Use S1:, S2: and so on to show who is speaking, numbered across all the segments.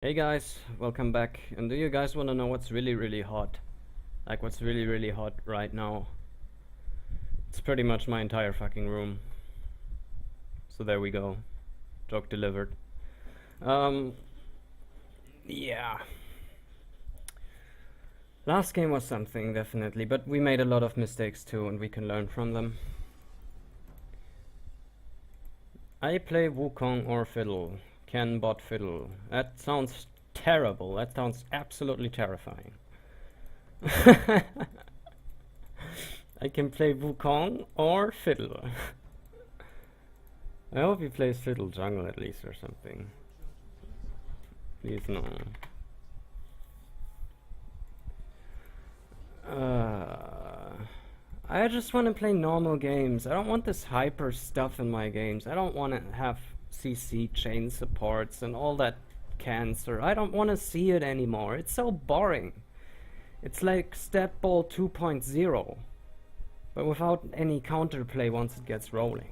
S1: Hey guys, welcome back. And do you guys want to know what's really hot? Like what's really hot right now? It's pretty much my entire fucking room. So there we go. Joke delivered. Um, yeah. Last game was something, definitely, but we made a lot of mistakes too, and we can learn from them. I play Wukong or Fiddle. Can bot Fiddle. That sounds terrible. That sounds absolutely terrifying. I can play Wukong or Fiddle. I hope he plays Fiddle jungle at least or something. Please no. I just want to play normal games. I don't want this hyper stuff in my games. I don't want to have CC chain supports and all that cancer. I don't want to see it anymore. It's so boring. It's like Stat Ball 2.0, but without any counterplay once it gets rolling.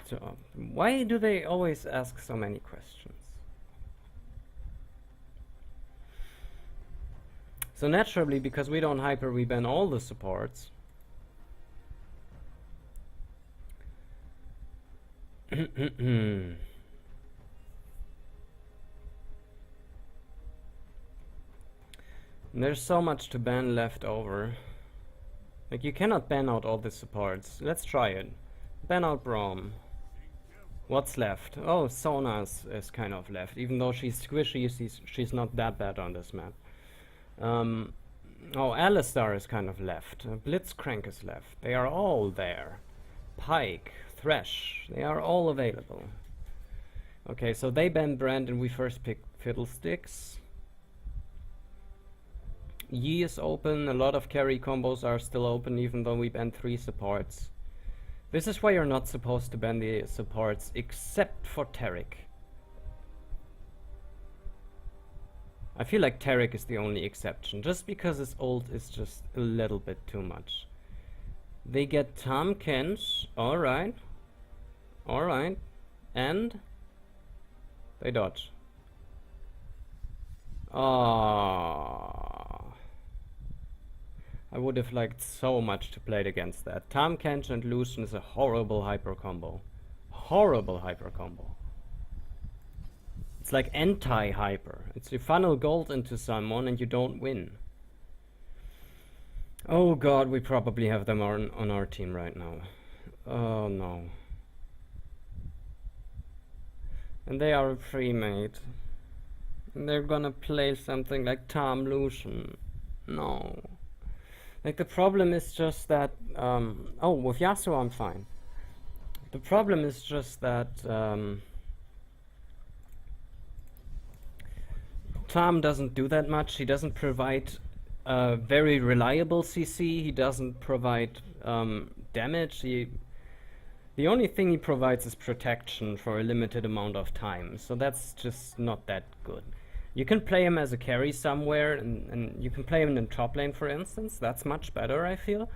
S1: So, why do they always ask so many questions? So naturally, because we don't hyper, we ban all the supports. There's so much to ban left over. Like, you cannot ban out all the supports. Let's try it. Ban out Braum. What's left? Oh, Sona is kind of left. Even though she's squishy, she's not that bad on this map. Oh, Alistar is kind of left. Blitzcrank is left. They are all there. Pike, Thresh, they are all available. Okay, so they ban Brand and we first pick Fiddlesticks. Yi is open, a lot of carry combos are still open even though we banned 3 supports. This is why you're not supposed to ban the supports except for Taric. I feel like Taric is the only exception, just because his ult is just a little bit too much. They get Tahm Kench, alright, and they dodge. Ah, I would have liked so much to play against that. Tahm Kench and Lucian is a horrible hyper combo. Horrible hyper combo. It's like anti-hyper. It's you funnel gold into someone and you don't win. Oh god, we probably have them on our team right now. Oh no. And they are a pre-made. And they're gonna play something like Tahm Lucian. No. Like the problem is just that, oh, with Yasuo I'm fine. The problem is just that, Tahm doesn't do that much. He doesn't provide very reliable CC. He doesn't provide damage. The only thing he provides is protection for a limited amount of time. So that's just not that good. You can play him as a carry somewhere, and you can play him in top lane, for instance. That's much better, I feel.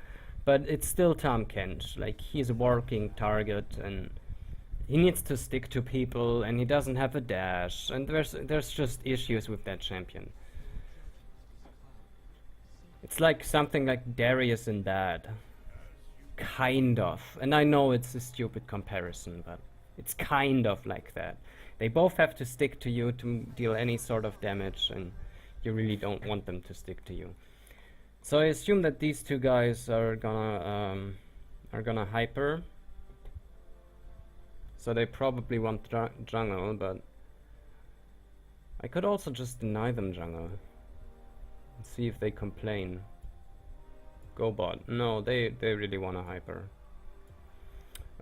S1: But it's still Tahm Kench. Like, he's a working target, and he needs to stick to people, and he doesn't have a dash, and there's just issues with that champion. It's like something like Darius in bad. Kind of. And I know it's a stupid comparison, but it's kind of like that. They both have to stick to you to deal any sort of damage, and you really don't want them to stick to you. So I assume that these two guys are gonna hyper. So they probably want jungle, but I could also just deny them jungle and see if they complain. Go bot. No, they really want to hyper.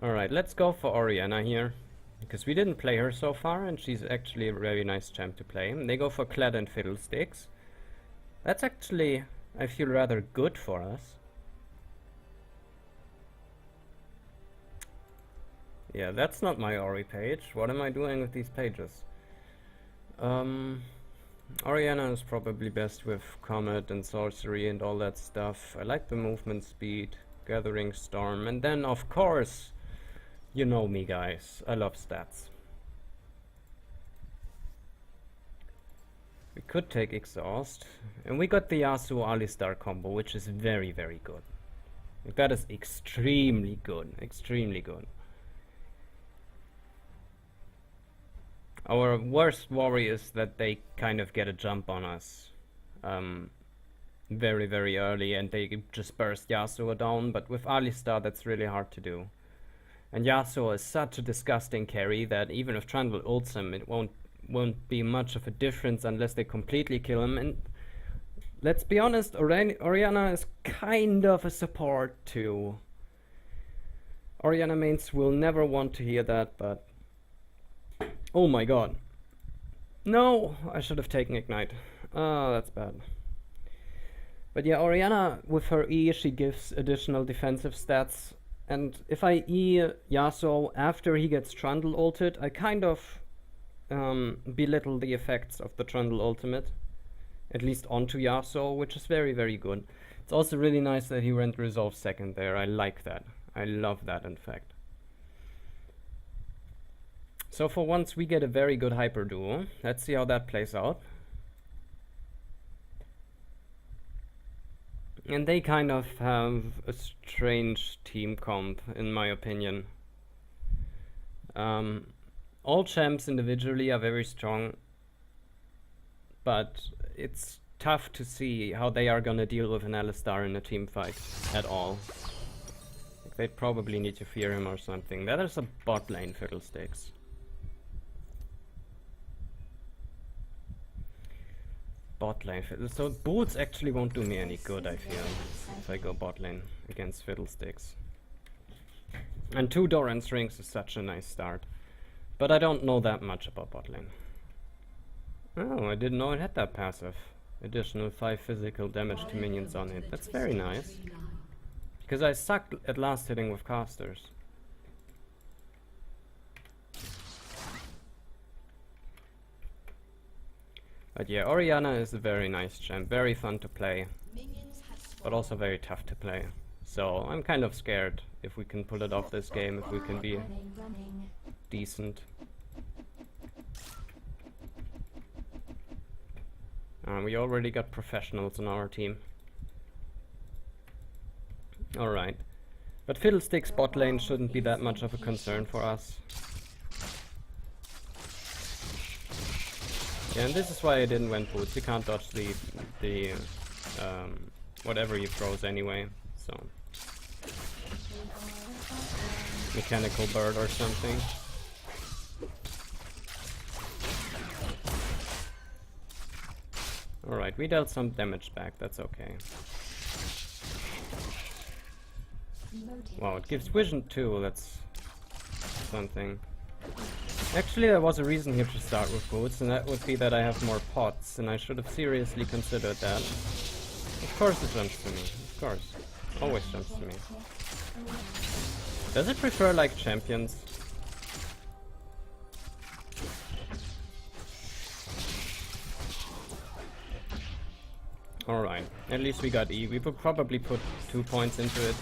S1: Alright, let's go for Orianna here, because we didn't play her so far, and she's actually a very nice champ to play. They go for Kled and Fiddlesticks. That's actually, I feel, rather good for us. Yeah, that's not my Ori page. What am I doing with these pages? Orianna is probably best with Comet and Sorcery and all that stuff. I like the movement speed, Gathering Storm, and then of course, you know me guys, I love stats. Could take exhaust. And we got the Yasuo Alistar combo, which is very, very good. Like, that is extremely good. Extremely good. Our worst worry is that they kind of get a jump on us very, very early and they just burst Yasuo down, but with Alistar that's really hard to do. And Yasuo is such a disgusting carry that even if Trundle ults him, it won't be much of a difference unless they completely kill him. And let's be honest, Orianna is kind of a support too. Orianna mains will never want to hear that, but... Oh my god. No, I should have taken Ignite. Oh, that's bad. But yeah, Orianna, with her E, she gives additional defensive stats. And if I E Yasuo after he gets Trundle ulted, I kind of belittle the effects of the Trundle ultimate. At least onto Yasuo, which is very, very good. It's also really nice that he went Resolve second there. I like that. I love that, in fact. So for once we get a very good hyper duo. Let's see how that plays out. And they kind of have a strange team comp, in my opinion. All champs individually are very strong, but it's tough to see how they are gonna deal with an Alistar in a team fight at all. Like, they'd probably need to fear him or something. That is a bot lane fiddlesticks. Bot lane fiddle. So boots actually won't do me any good, I feel, if I go bot lane against fiddlesticks. And 2 Doran's rings is such a nice start. But I don't know that much about bot lane. Oh, I didn't know it had that passive. Additional 5 physical damage to minions on it. That's very nice. Because I sucked at last hitting with casters. But yeah, Orianna is a very nice champ, very fun to play, but also very tough to play. So I'm kind of scared if we can pull it off this game, if we can be decent. We already got professionals on our team. Alright. But Fiddlesticks bot lane shouldn't be that much of a concern for us. Yeah, and this is why I didn't went boots. You can't dodge the whatever he throws anyway, so mechanical bird or something. Alright, we dealt some damage back, that's okay. Wow, it gives vision too, that's something. Actually, there was a reason here to start with boots, and that would be that I have more pots, and I should have seriously considered that. Of course it jumps to me, of course. Always jumps to me. Does it prefer, like, champions? Alright, at least we got E. We would probably put 2 points into it.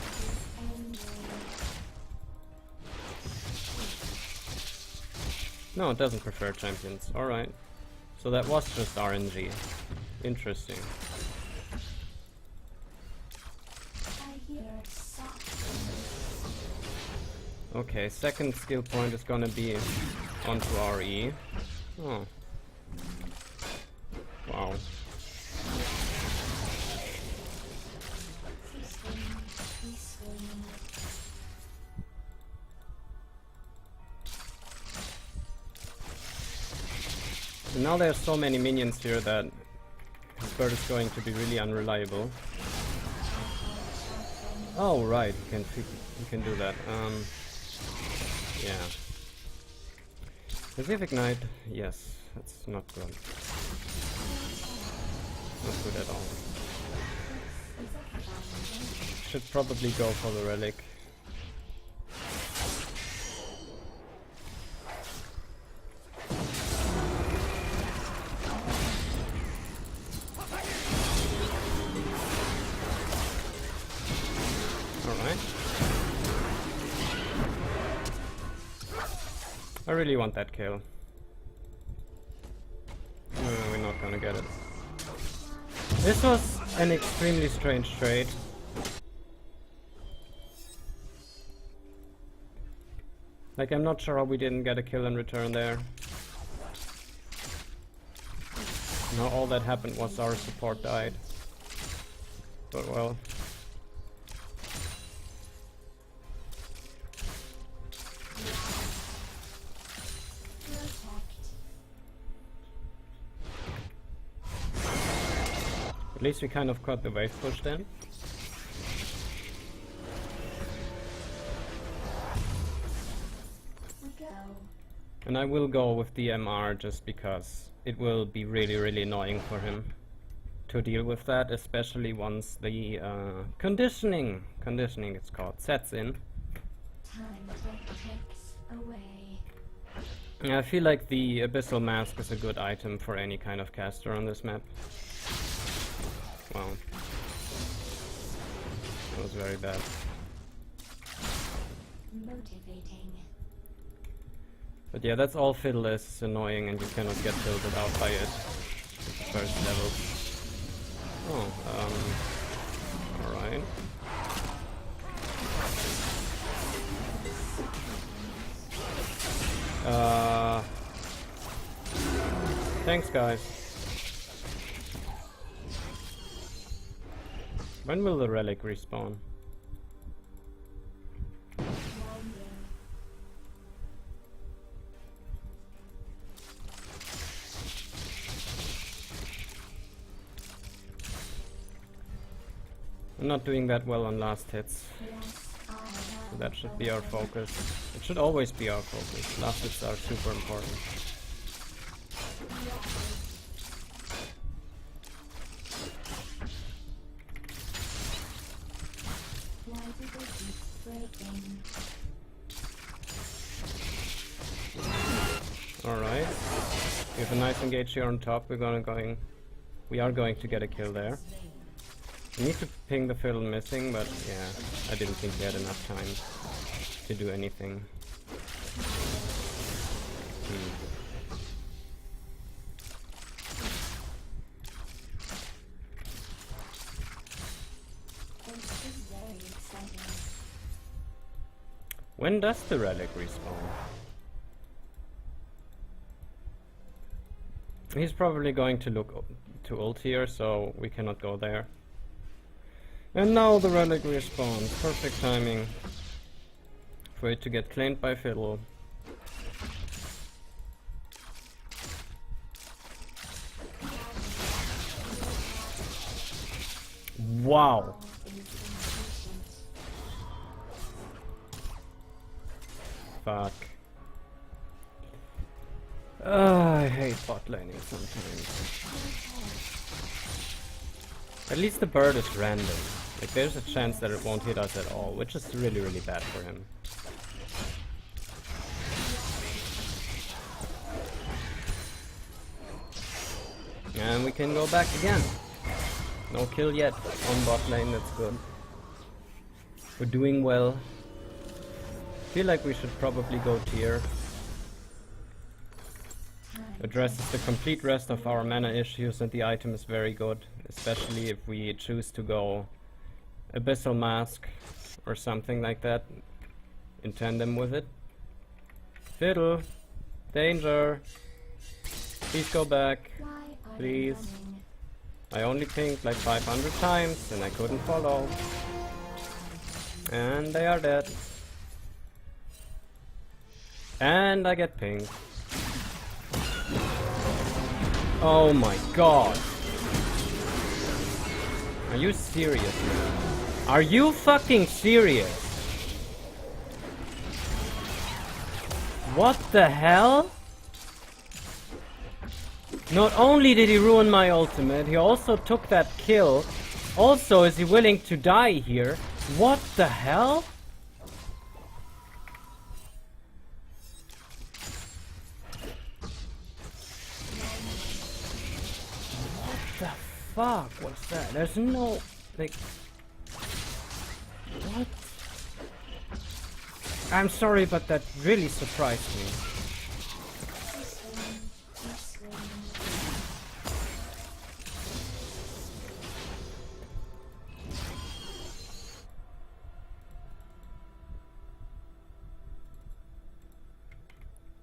S1: No, it doesn't prefer champions. Alright. So that was just RNG. Interesting. Okay, second skill point is gonna be onto RE. Oh. Wow. And now there's so many minions here that this bird is going to be really unreliable. Oh right, you can do that. Yeah. Does he have Ignite? Yes, that's not good. Not good at all. Should probably go for the relic. I really want that kill. No, we're not gonna get it. This was an extremely strange trade. Like, I'm not sure how we didn't get a kill in return there. No, all that happened was our support died. But well. At least we kind of caught the wave push then. And I will go with the MR just because it will be really annoying for him to deal with that, especially once the conditioning it's called, sets in.
S2: Time ticks away.
S1: I feel like the Abyssal Mask is a good item for any kind of caster on this map. Wow. That was very bad.
S2: Motivating.
S1: But yeah, that's all Fiddle is. It's annoying and you cannot get tilted out by it at the first level. Oh, alright. Thanks guys. When will the relic respawn? I'm not doing that well on last hits. So that should be our focus. It should always be our focus. Last hits are super important. Alright. We have a nice engage here on top. We are going to get a kill there. We need to ping the fiddle missing, but yeah, I didn't think he had enough time to do anything. When does the relic respawn? He's probably going to look to ult here, so we cannot go there. And now the relic respawns. Perfect timing for it to get claimed by Fiddle. Wow. Fuck. I hate bot laning sometimes. At least the bird is random. Like, there's a chance that it won't hit us at all, which is really bad for him. And we can go back again. No kill yet on bot lane, that's good. We're doing well. Feel like we should probably go tier. Addresses the complete rest of our mana issues, and the item is very good, especially if we choose to go Abyssal Mask or something like that in tandem with it. Fiddle! Danger! Please go back. Please. I only pinged like 500 times and I couldn't follow. And they are dead. And I get pinged. Oh my god. Are you serious, man? Are you fucking serious? What the hell? Not only did he ruin my ultimate, he also took that kill. Also, is he willing to die here? What the hell? What the fuck was that? There's no... like... what? I'm sorry, but that really surprised me.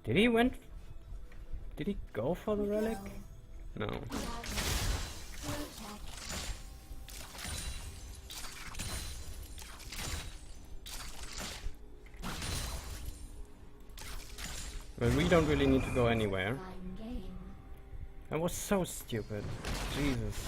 S1: Did he went? Did he go for the relic? No. Well, we don't really need to go anywhere. That was so stupid. Jesus.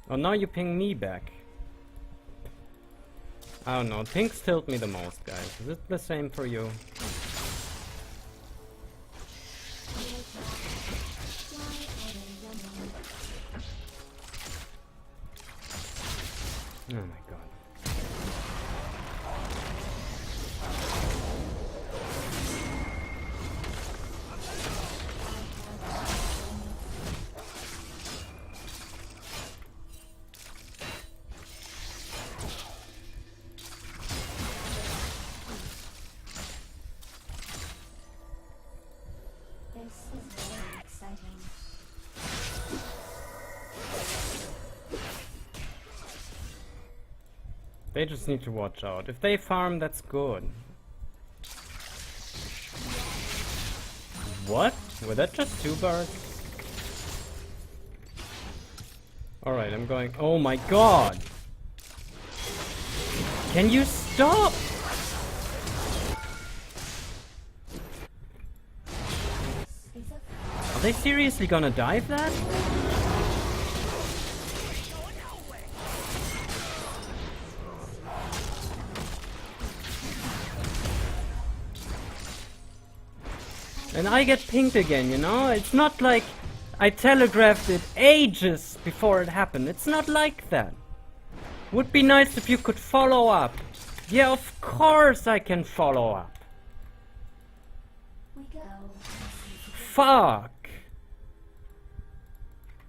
S1: Oh, now you ping me back. I don't know, pinks tilt me the most, guys. Is it the same for you? Oh my god.
S2: This is very exciting.
S1: They just need to watch out. If they farm, that's good. What? Were that just 2 bars? Alright, I'm going. Oh my god! Can you stop? Are they seriously gonna dive that? And I get pinged again, you know? It's not like I telegraphed it ages before it happened. It's not like that. Would be nice if you could follow up. Yeah, of course I can follow up.
S2: We go.
S1: Fuck.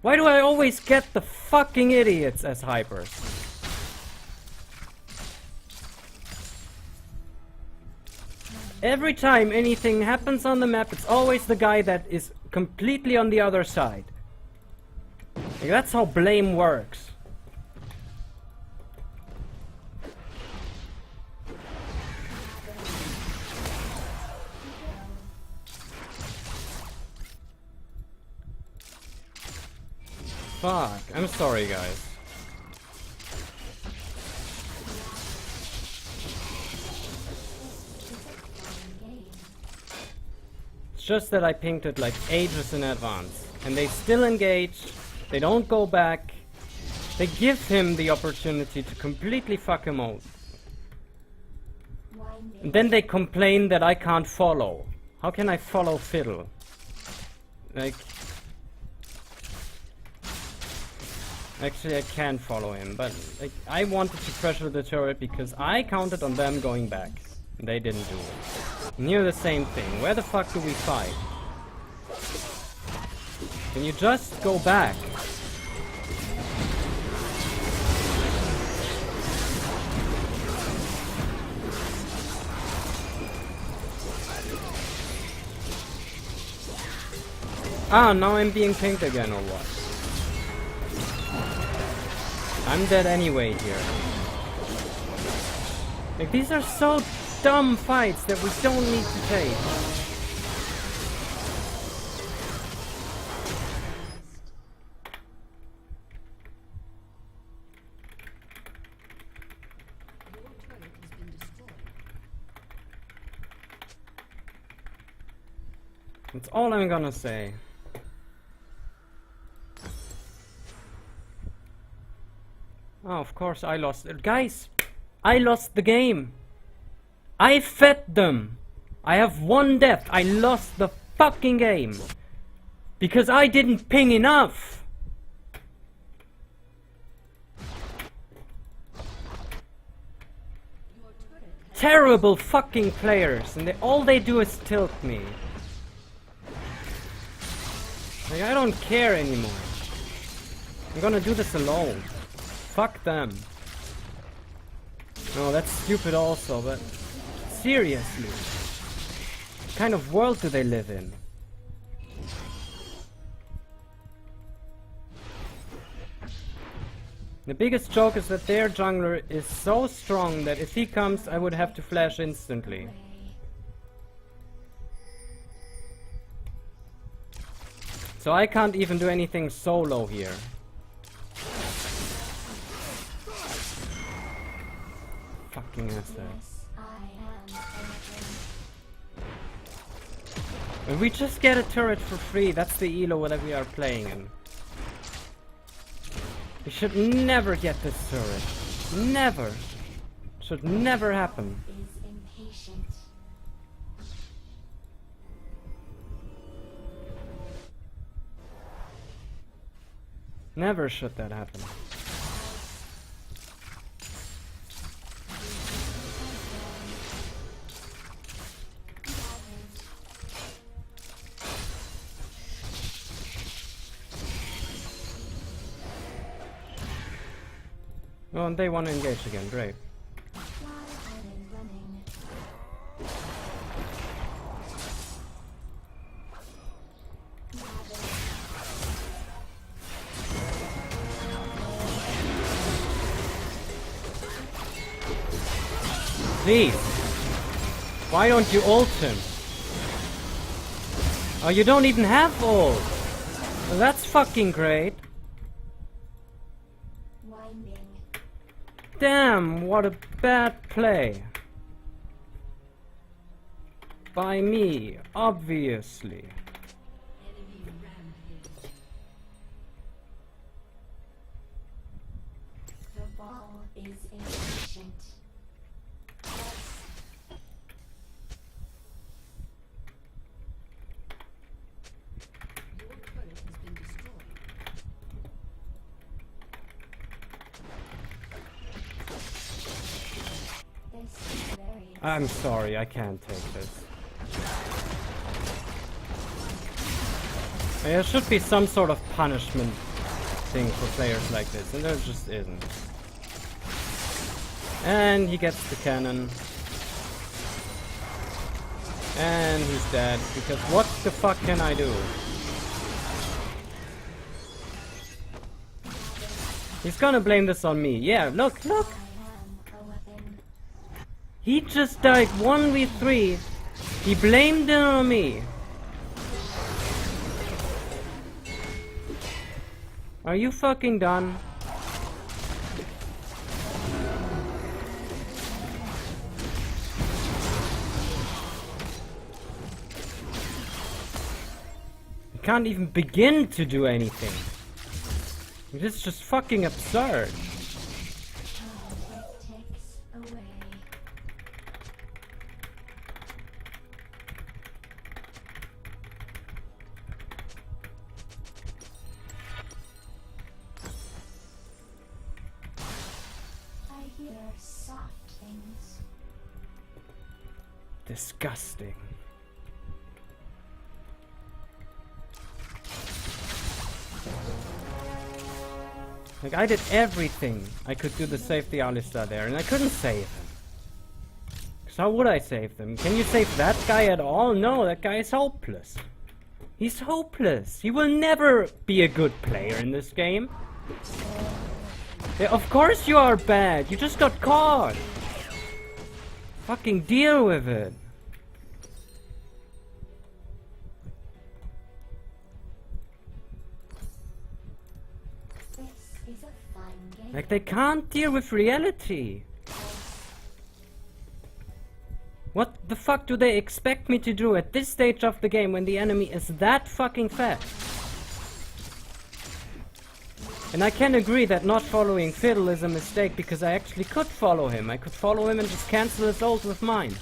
S1: Why do I always get the fucking idiots as hypers? Every time anything happens on the map, it's always the guy that is completely on the other side. Like, that's how blame works. Fuck, I'm sorry guys. It's just that I pinged it like ages in advance. And they still engage, they don't go back. They give him the opportunity to completely fuck him out. And then they complain that I can't follow. How can I follow Fiddle? Like... Actually, I can follow him, but like, I wanted to pressure the turret because I counted on them going back. And they didn't do it. And here the same thing. Where the fuck do we fight? Can you just go back? Ah, now I'm being pinged again or what? I'm dead anyway here. Like, these are so dumb fights that we don't need to take. That's all I'm gonna say. Oh, of course I lost it. Guys, I lost the game. I fed them. I have 1 death. I lost the fucking game. Because I didn't ping enough. Terrible fucking players. And all they do is tilt me. Like, I don't care anymore. I'm gonna do this alone. Fuck them. No, that's stupid also, but seriously. What kind of world do they live in? The biggest joke is that their jungler is so strong that if he comes, I would have to flash instantly. So I can't even do anything solo here. Fucking asset.
S2: Yes, I am anything.
S1: If we just get a turret for free, that's the elo that we are playing in. We should never get this turret. Never. Should never happen.
S2: Is impatient.
S1: Never should that happen. Oh, and they want to engage again, great.
S2: Fly ahead and running.
S1: Please! Why don't you ult him? Oh, you don't even have ult! Well, that's fucking great.
S2: Winding.
S1: Damn, what a bad play. By me, obviously.
S2: The ball is impatient. This is very
S1: I'm sorry, I can't take this. There should be some sort of punishment thing for players like this, and there just isn't. And he gets the cannon. And he's dead, because what the fuck can I do? He's gonna blame this on me. Yeah, look, look!
S2: I am a weapon.
S1: He just died 1v3. He blamed it on me. Are you fucking done? You can't even begin to do anything. This is just fucking absurd.
S2: Time it takes away. I hear soft things.
S1: Disgusting. Like, I did everything I could do to save the Alistar there, and I couldn't save him. So how would I save them? Can you save that guy at all? No, that guy is hopeless. He's hopeless. He will never be a good player in this game. Yeah, of course you are bad. You just got caught. Fucking deal with it.
S2: This is a fun game.
S1: Like, they can't deal with reality. What the fuck do they expect me to do at this stage of the game when the enemy is that fucking fast? And I can agree that not following Fiddle is a mistake, because I actually could follow him. I could follow him and just cancel his ult with mine.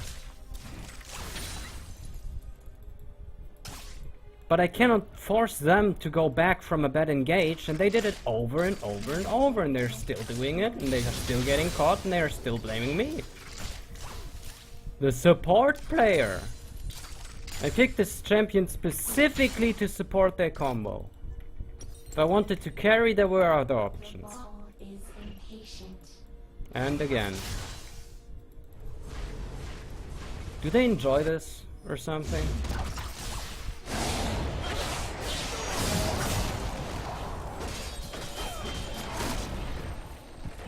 S1: But I cannot force them to go back from a bad engage, and they did it over and over and over, and they're still doing it, and they are still getting caught, and they are still blaming me. The support player. I picked this champion specifically to support their combo. If I wanted to carry, there were other
S2: The
S1: options.
S2: ball is impatient.
S1: And again. Do they enjoy this or something?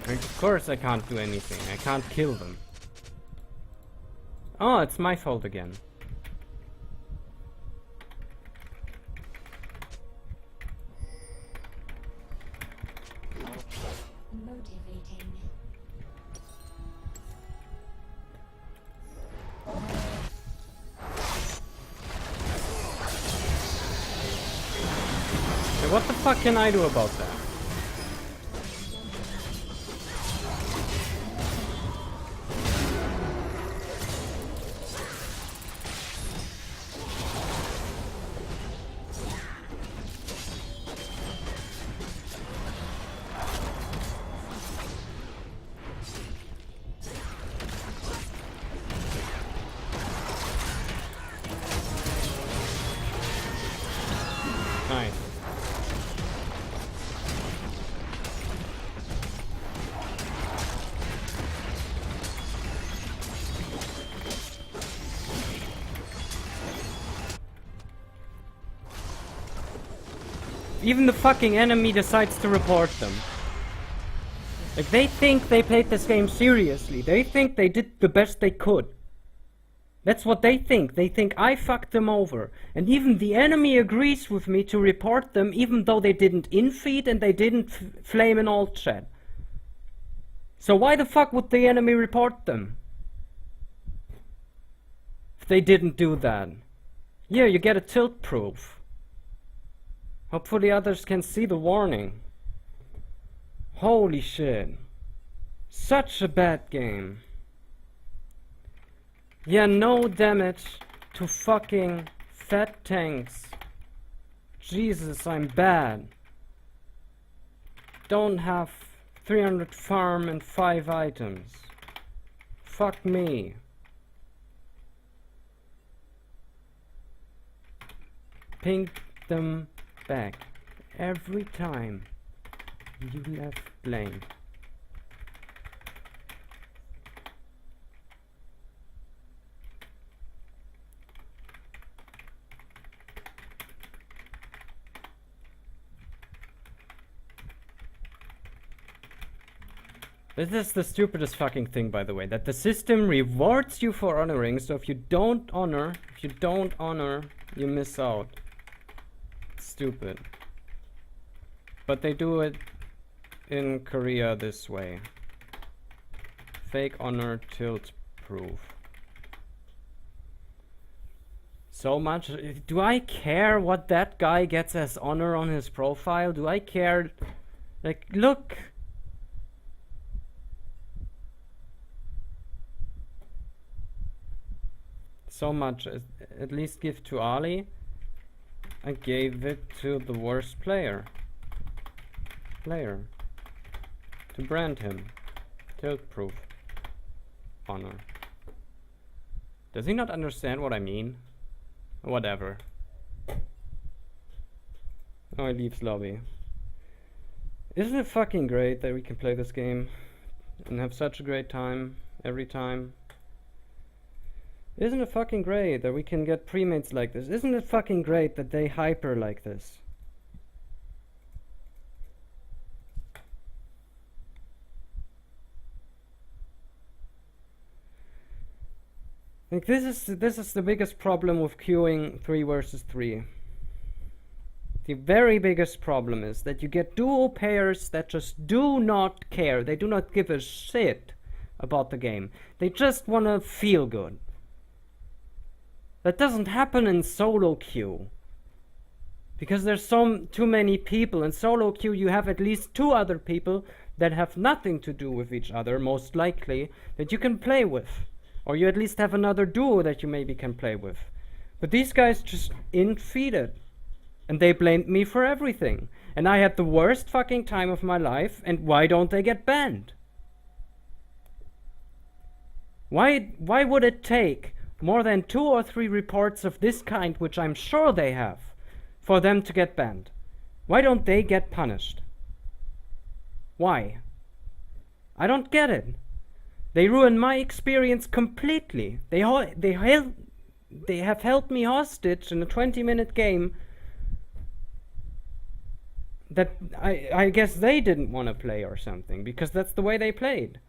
S1: Of course I can't do anything. I can't kill them. Oh, it's my fault again.
S2: Motivating.
S1: Hey, what the fuck can I do about that? Nice. Even the fucking enemy decides to report them. Like, they think they played this game seriously. They think they did the best they could. That's what they think. They think I fucked them over. And even the enemy agrees with me to report them, even though they didn't infeed and they didn't flame in alt chat. So why the fuck would the enemy report them? If they didn't do that. Yeah, you get a tilt proof. Hopefully others can see the warning. Holy shit. Such a bad game. Yeah, no damage to fucking fat tanks. Jesus, I'm bad. Don't have 300 farm and 5 items. Fuck me. Ping them back every time you left lane. This is the stupidest fucking thing, by the way, that the system rewards you for honoring, so if you don't honor, you miss out. Stupid. But they do it in Korea this way. Fake honor tilt proof. So much. Do I care what that guy gets as honor on his profile? Do I care? Like, look. So much. At least give to Ali. I gave it to the worst player. To brand him. Tilt proof. Honor. Does he not understand what I mean? Whatever. Oh, he leaves lobby. Isn't it fucking great that we can play this game and have such a great time every time? Isn't it fucking great that we can get premates like this? Isn't it fucking great that they hyper like this? Like, this is the biggest problem with queuing 3 versus 3. The very biggest problem is that you get duo pairs that just do not care. They do not give a shit about the game. They just want to feel good. That doesn't happen in solo queue. Because there's too many people. In solo queue you have at least 2 other people that have nothing to do with each other, most likely, that you can play with. Or you at least have another duo that you maybe can play with. But these guys just infeeded. And they blamed me for everything. And I had the worst fucking time of my life, and why don't they get banned? Why would it take more than 2 or 3 reports of this kind, which I'm sure they have, for them to get banned. Why don't they get punished? Why? I don't get it. They ruined my experience completely. They have held me hostage in a 20-minute game that I guess they didn't want to play or something, because that's the way they played.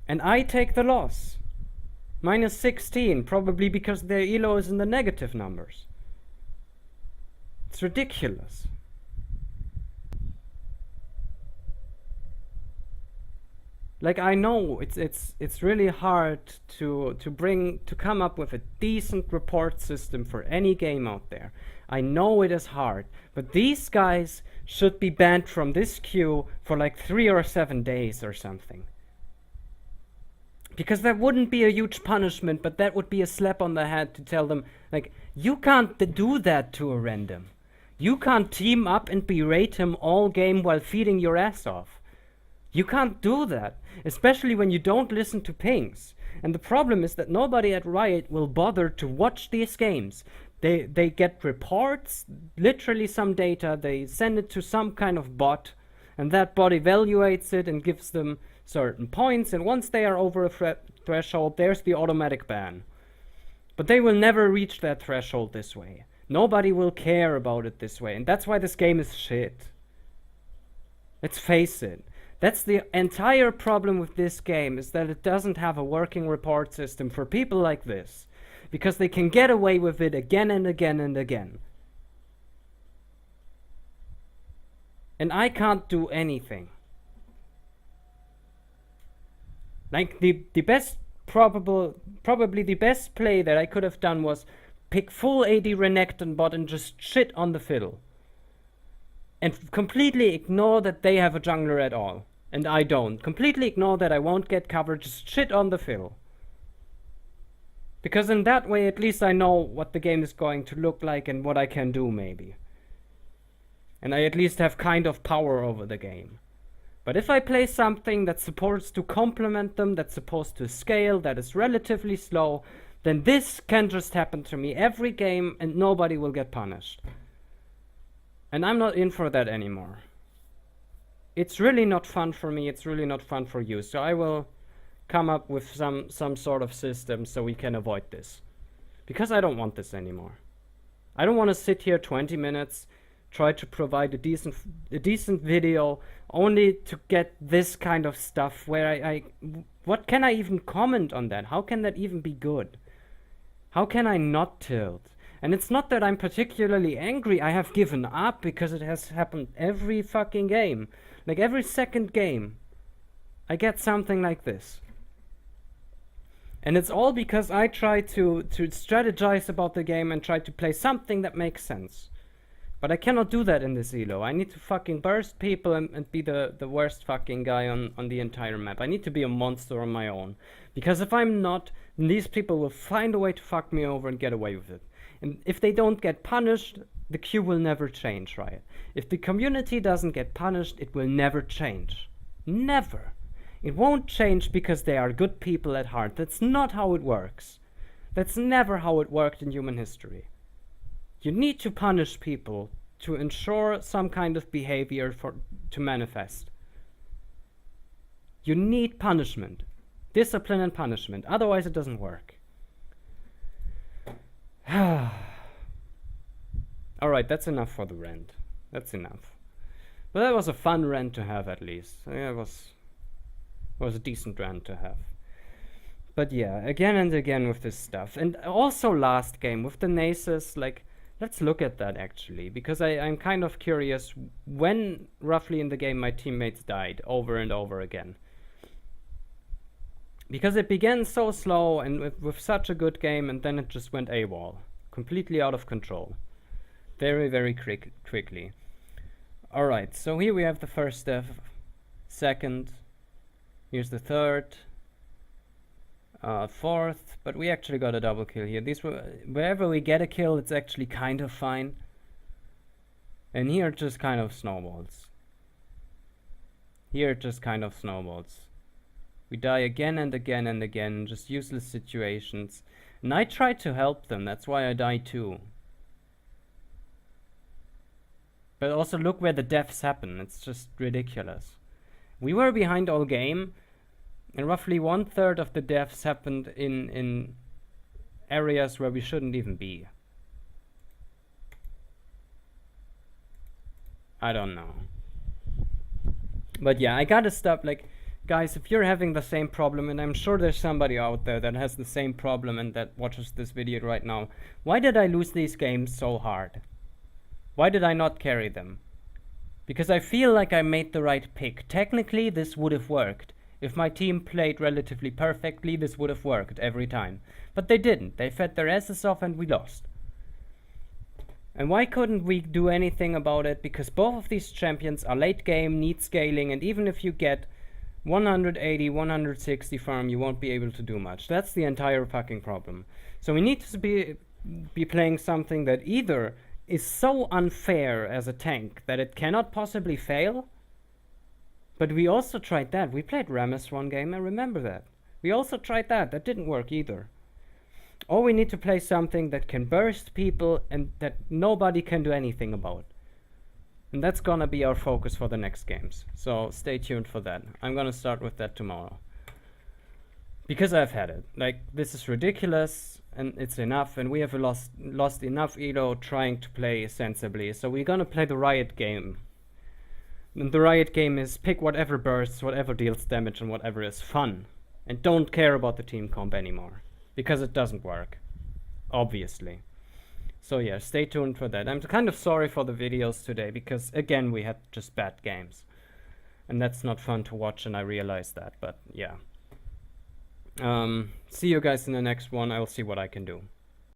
S1: And I take the loss. Minus 16, probably because their elo is in the negative numbers. It's ridiculous. Like, I know it's really hard to come up with a decent report system for any game out there. I know it is hard, but these guys should be banned from this queue for like 3 or 7 days or something. Because that wouldn't be a huge punishment, but that would be a slap on the head to tell them, like, you can't do that to a random. You can't team up and berate him all game while feeding your ass off. You can't do that, especially when you don't listen to pings. And the problem is that nobody at Riot will bother to watch these games. They get reports, literally some data, they send it to some kind of bot, and that bot evaluates it and gives them certain points, and once they are over a threshold, there's the automatic ban. But they will never reach that threshold this way. Nobody will care about it this way, and that's why this game is shit. Let's face it. That's the entire problem with this game, is that it doesn't have a working report system for people like this, because they can get away with it again and again and again. And I can't do anything. Like, the best, probably the best play that I could have done was pick full AD Renekton bot and just shit on the fiddle. And completely ignore that they have a jungler at all. And I don't. Completely ignore that I won't get covered, just shit on the fiddle. Because in that way, at least I know what the game is going to look like and what I can do, maybe. And I at least have kind of power over the game. But if I play something that's supposed to complement them, that's supposed to scale, that is relatively slow, then this can just happen to me every game and nobody will get punished. And I'm not in for that anymore. It's really not fun for me, it's really not fun for you. So I will come up with some sort of system so we can avoid this. Because I don't want this anymore. I don't want to sit here 20 minutes, try to provide a decent video, only to get this kind of stuff where what can I even comment on that? How can that even be good? How can I not tilt? And it's not that I'm particularly angry, I have given up because it has happened every fucking game. Like every second game, I get something like this. And it's all because I try to strategize about the game and try to play something that makes sense. But I cannot do that in this elo. I need to fucking burst people and be the worst fucking guy on the entire map. I need to be a monster on my own. Because if I'm not, then these people will find a way to fuck me over and get away with it. And if they don't get punished, the queue will never change, right? If the community doesn't get punished, it will never change. Never. It won't change because they are good people at heart. That's not how it works. That's never how it worked in human history. You need to punish people to ensure some kind of behavior to manifest. You need punishment. Discipline and punishment. Otherwise it doesn't work. Alright, that's enough for the rant. That's enough. But that was a fun rant to have, at least. It was a decent rant to have. But yeah, again and again with this stuff. And also last game with the Nasus, like, let's look at that actually. Because I'm kind of curious when roughly in the game my teammates died over and over again. Because it began so slow and with such a good game, and then it just went AWOL. Completely out of control. Very, very quickly. Alright, so here we have the first death. Second. Here's the third. Fourth. But we actually got a double kill here. Wherever we get a kill, it's actually kind of fine. And here it just kind of snowballs. Here it just kind of snowballs. We die again and again and again, just useless situations. And I tried to help them, that's why I died too. But also look where the deaths happen, it's just ridiculous. We were behind all game, and roughly 1/3 of the deaths happened in areas where we shouldn't even be. I don't know. But yeah, I gotta stop, like, guys, if you're having the same problem, and I'm sure there's somebody out there that has the same problem and that watches this video right now, why did I lose these games so hard? Why did I not carry them? Because I feel like I made the right pick. Technically, this would have worked. If my team played relatively perfectly, this would have worked every time. But they didn't. They fed their asses off and we lost. And why couldn't we do anything about it? Because both of these champions are late game, need scaling, and even if you get 180, 160 farm, you won't be able to do much. That's the entire fucking problem. So we need to be playing something that either is so unfair as a tank that it cannot possibly fail. But we also tried that. We played Rammus one game, I remember that. We also tried that. That didn't work either. Or we need to play something that can burst people and that nobody can do anything about. And that's gonna be our focus for the next games. So stay tuned for that. I'm gonna start with that tomorrow. Because I've had it. Like, this is ridiculous and it's enough, and we have lost enough elo trying to play sensibly. So we're gonna play the Riot game. And the Riot game is pick whatever bursts, whatever deals damage, and whatever is fun. And don't care about the team comp anymore. Because it doesn't work. Obviously. So yeah, stay tuned for that. I'm kind of sorry for the videos today, because again, we had just bad games. And that's not fun to watch, and I realize that, but yeah. See you guys in the next one. I'll see what I can do.